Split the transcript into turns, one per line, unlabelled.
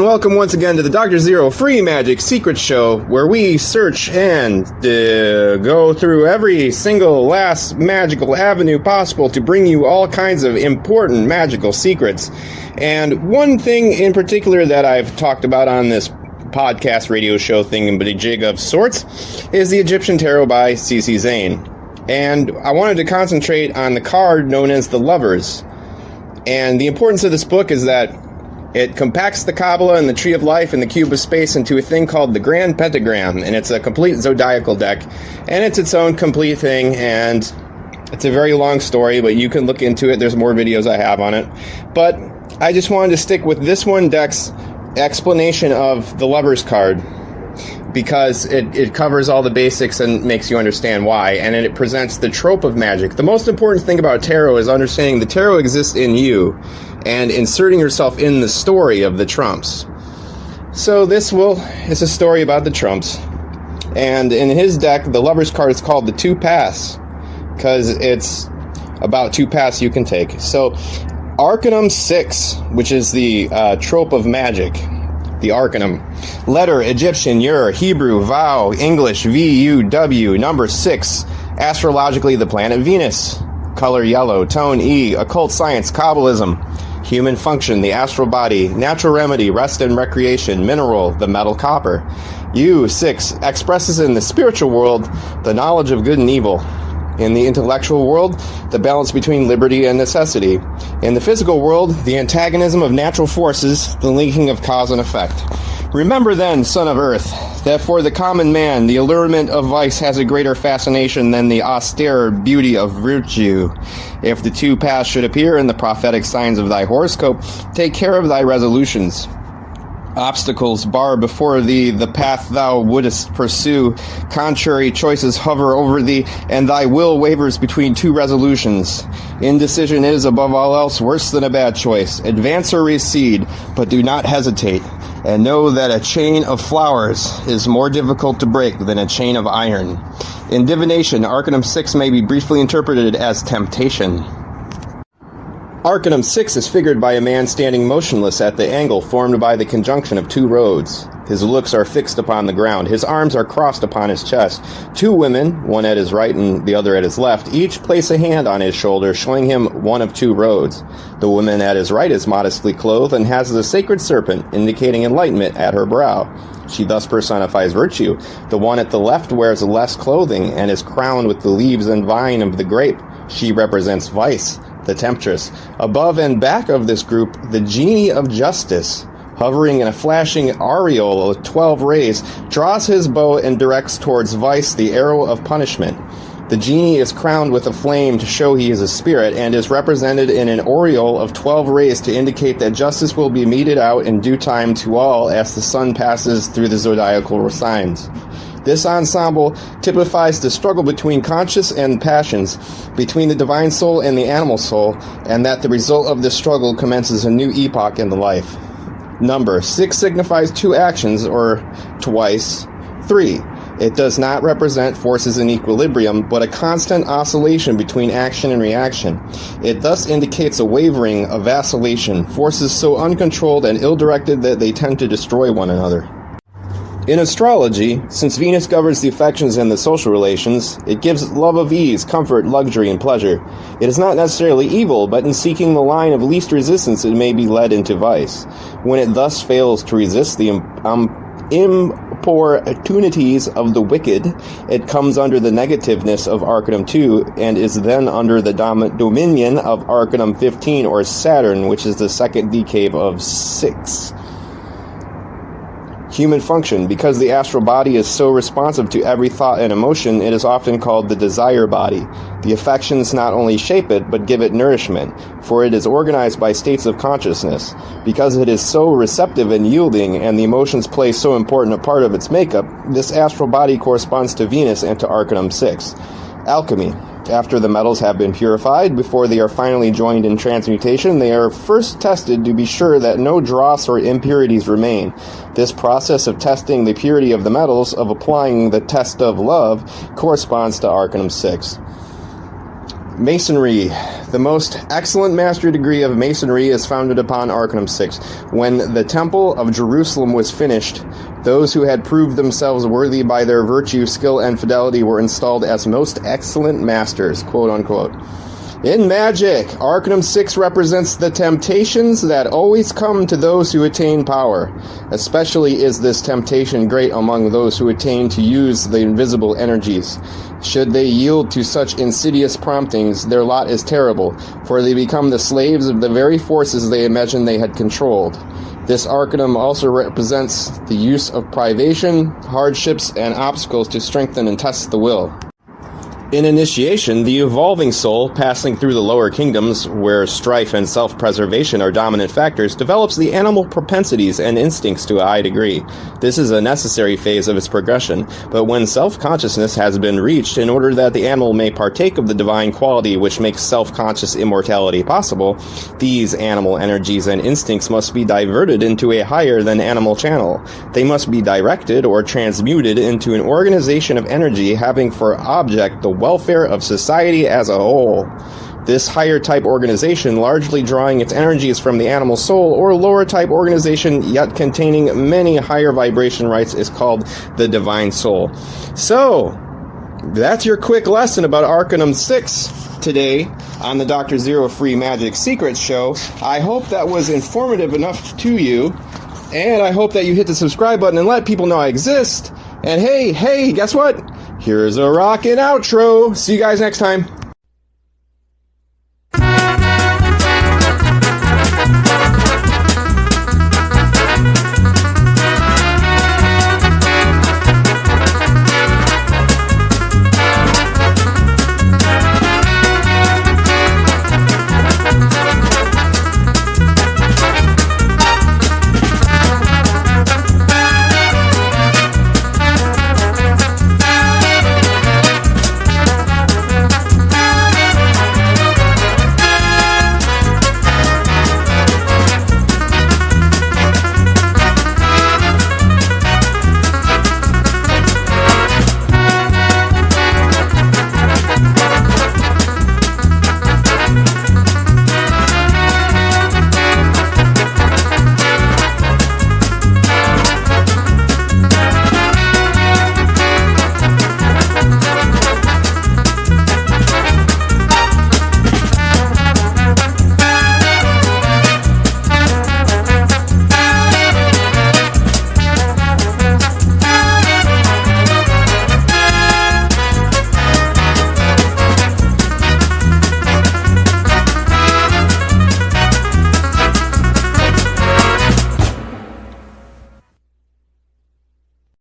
Welcome once again to the Dr. Zeero Free Magic Secret Show, where we search and go through every single last magical avenue possible to bring you all kinds of important magical secrets. And one thing in particular that I've talked about on this podcast radio show thingamajig of sorts is the Egyptian Tarot by C.C. Zane. And I wanted to concentrate on the card known as the Lovers. And the importance of this book is that it compacts the Kabbalah and the Tree of Life and the Cube of Space into a thing called the Grand Pentagram, and it's a complete zodiacal deck, and it's its own complete thing, and it's a very long story, but you can look into it. There's more videos I have on it, but I just wanted to stick with this one deck's explanation of the Lover's card, because it covers all the basics and makes you understand why, and it presents the trope of magic. The most important thing about tarot is understanding the tarot exists in you and inserting yourself in the story of the Trumps. So this is a story about the Trumps, and in his deck, the Lover's card is called the Two Paths, because it's about two paths you can take. So Arcanum 6, which is the trope of magic, the Arcanum. Letter, Egyptian, Ur, Hebrew, Vow, English, V-U-W, number 6, astrologically the planet Venus. Color yellow, tone E, occult science, Kabbalism. Human function, the astral body. Natural remedy, rest and recreation. Mineral, the metal copper. U6, expresses in the spiritual world the knowledge of good and evil. In the intellectual world, the balance between liberty and necessity. In the physical world, the antagonism of natural forces, the linking of cause and effect. Remember then, son of earth, that for the common man, the allurement of vice has a greater fascination than the austere beauty of virtue. If the two paths should appear in the prophetic signs of thy horoscope, take care of thy resolutions. Obstacles bar before thee the path thou wouldest pursue. Contrary choices hover over thee, and thy will wavers between two resolutions. Indecision is, above all else, worse than a bad choice. Advance or recede, but do not hesitate. And know that a chain of flowers is more difficult to break than a chain of iron. In divination, Arcanum 6 may be briefly interpreted as temptation. Arcanum 6 is figured by a man standing motionless at the angle formed by the conjunction of two roads. His looks are fixed upon the ground. His arms are crossed upon his chest. Two women, one at his right and the other at his left, each place a hand on his shoulder, showing him one of two roads. The woman at his right is modestly clothed and has the sacred serpent, indicating enlightenment, at her brow. She thus personifies virtue. The one at the left wears less clothing and is crowned with the leaves and vine of the grape. She represents vice, the temptress. Above and back of this group, the genie of justice, hovering in a flashing aureole of 12 rays, draws his bow and directs towards vice the arrow of punishment. The genie is crowned with a flame to show he is a spirit, and is represented in an aureole of 12 rays to indicate that justice will be meted out in due time to all as the sun passes through the zodiacal signs. This ensemble typifies the struggle between conscience and passions, between the divine soul and the animal soul, and that the result of this struggle commences a new epoch in the life. Number 6 signifies two actions, or twice. 3. It does not represent forces in equilibrium, but a constant oscillation between action and reaction. It thus indicates a wavering, a vacillation, forces so uncontrolled and ill-directed that they tend to destroy one another. In astrology, since Venus governs the affections and the social relations, it gives love of ease, comfort, luxury, and pleasure. It is not necessarily evil, but in seeking the line of least resistance it may be led into vice. When it thus fails to resist the importunities of the wicked, it comes under the negativeness of Arcanum 2 and is then under the dominion of Arcanum 15 or Saturn, which is the second decade of 6. Human function. Because the astral body is so responsive to every thought and emotion, it is often called the desire body. The affections not only shape it, but give it nourishment, for it is organized by states of consciousness. Because it is so receptive and yielding, and the emotions play so important a part of its makeup, this astral body corresponds to Venus and to Arcanum 6. Alchemy. After the metals have been purified, before they are finally joined in transmutation, they are first tested to be sure that no dross or impurities remain. This process of testing the purity of the metals, of applying the test of love, corresponds to Arcanum 6. Masonry. The most excellent mastery degree of Masonry is founded upon Arcanum 6. When the Temple of Jerusalem was finished, those who had proved themselves worthy by their virtue, skill, and fidelity were installed as most excellent masters, quote unquote. In Magick, Arcanum 6 represents the temptations that always come to those who attain power. Especially is this temptation great among those who attain to use the invisible energies. Should they yield to such insidious promptings, their lot is terrible, for they become the slaves of the very forces they imagined they had controlled. This Arcanum also represents the use of privation, hardships, and obstacles to strengthen and test the will. In initiation, the evolving soul, passing through the lower kingdoms, where strife and self-preservation are dominant factors, develops the animal propensities and instincts to a high degree. This is a necessary phase of its progression, but when self-consciousness has been reached, in order that the animal may partake of the divine quality which makes self-conscious immortality possible, these animal energies and instincts must be diverted into a higher than animal channel. They must be directed or transmuted into an organization of energy having for object the welfare of society as a whole. This higher type organization, largely drawing its energies from the animal soul, or lower type organization yet containing many higher vibration rights, is called the divine soul. So, that's your quick lesson about Arcanum 6 today on the Dr. Zeero Free Magic Secrets Show. I hope that was informative enough to you, and I hope that you hit the subscribe button and let people know I exist. And hey, guess what? Here's a rockin' outro. See you guys next time.